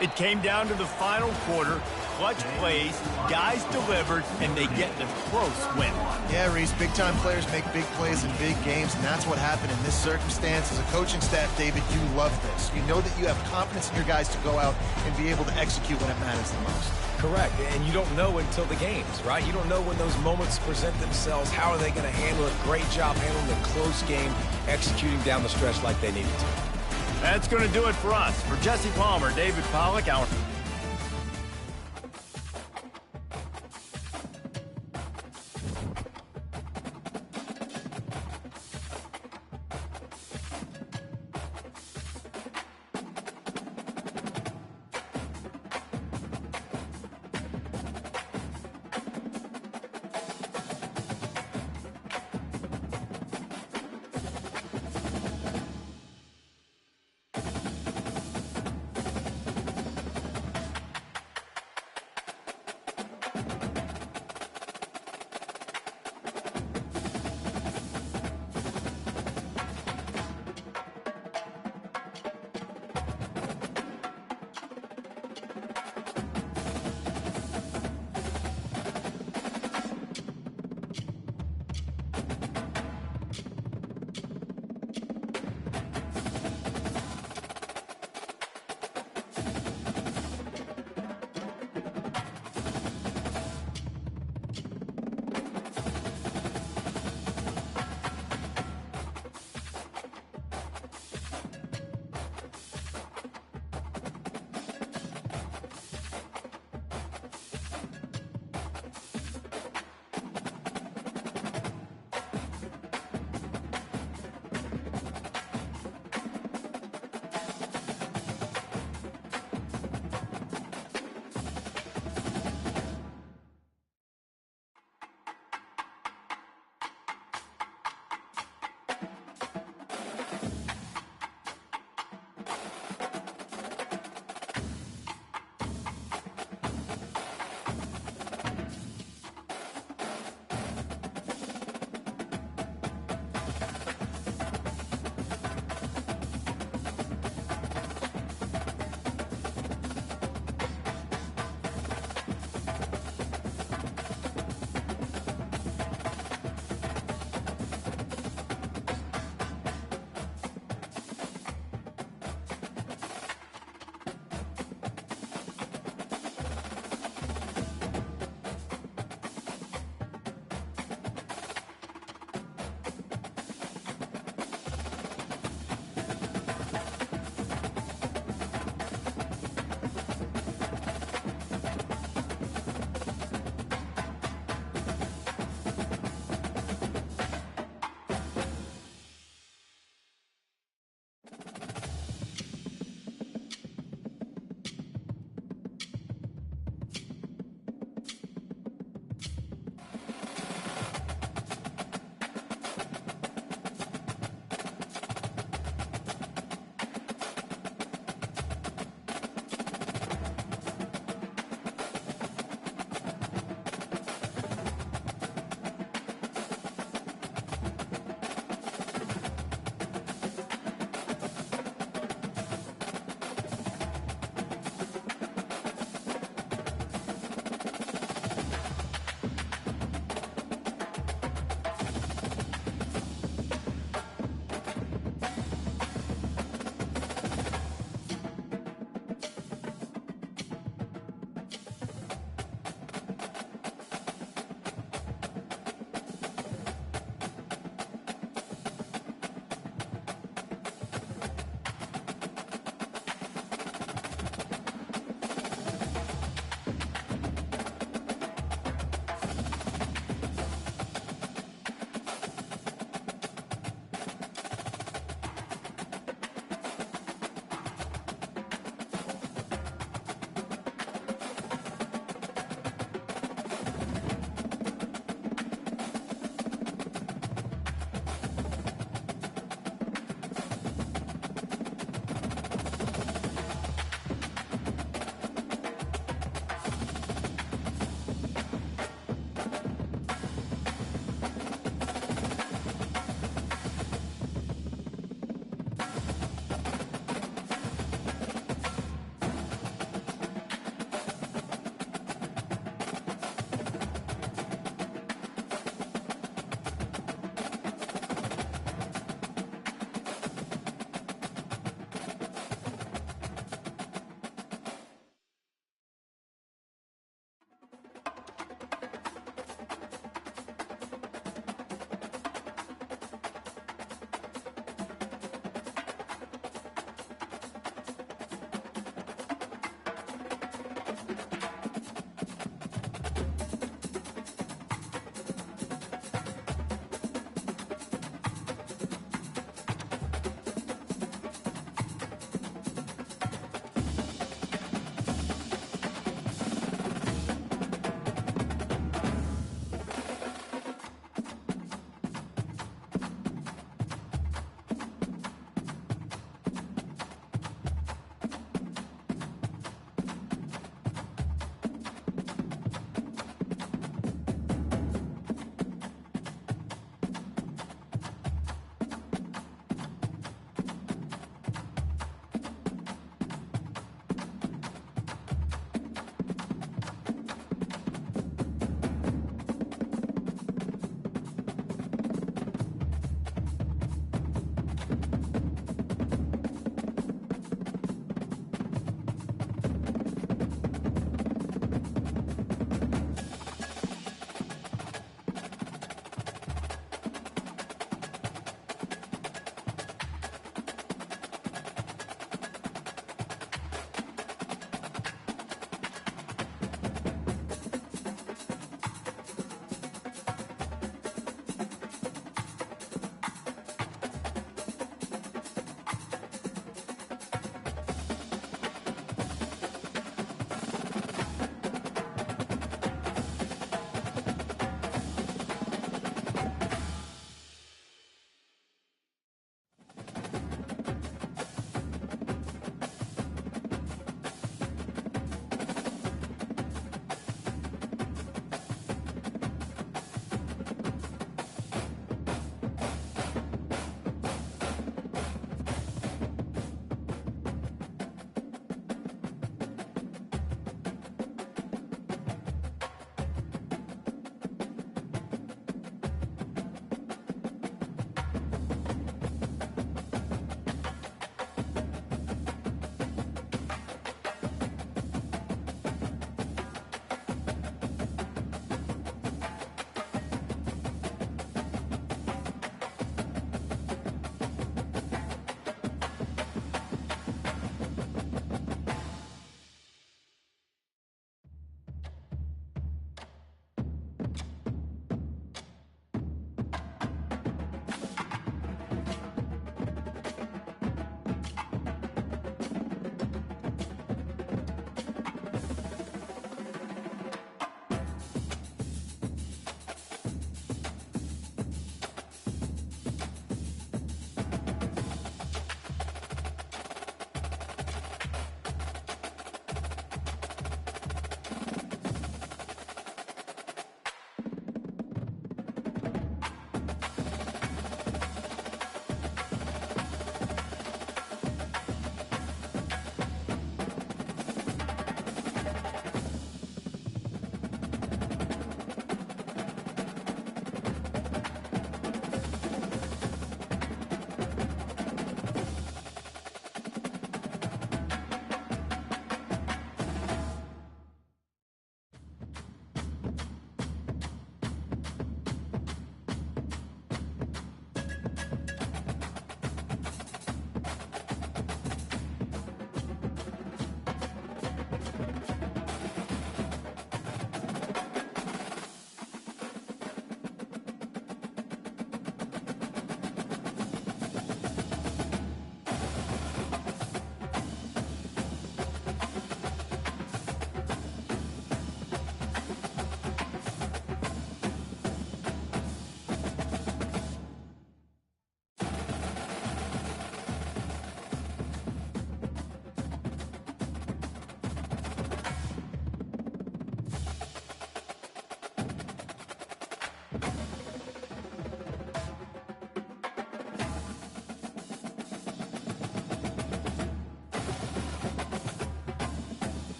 It came down to the final quarter. clutch plays, guys delivered, and they get the close win. Yeah, Reese, big-time players make big plays in big games, and that's what happened in this circumstance. As a coaching staff, David, you love this. You know that you have confidence in your guys to go out and be able to execute when it matters the most. Correct, and you don't know until the games, right? You don't know when those moments present themselves. How are they going to handle it? Great job handling the close game, executing down the stretch like they needed to. That's going to do it for us. For Jesse Palmer, David Pollack, our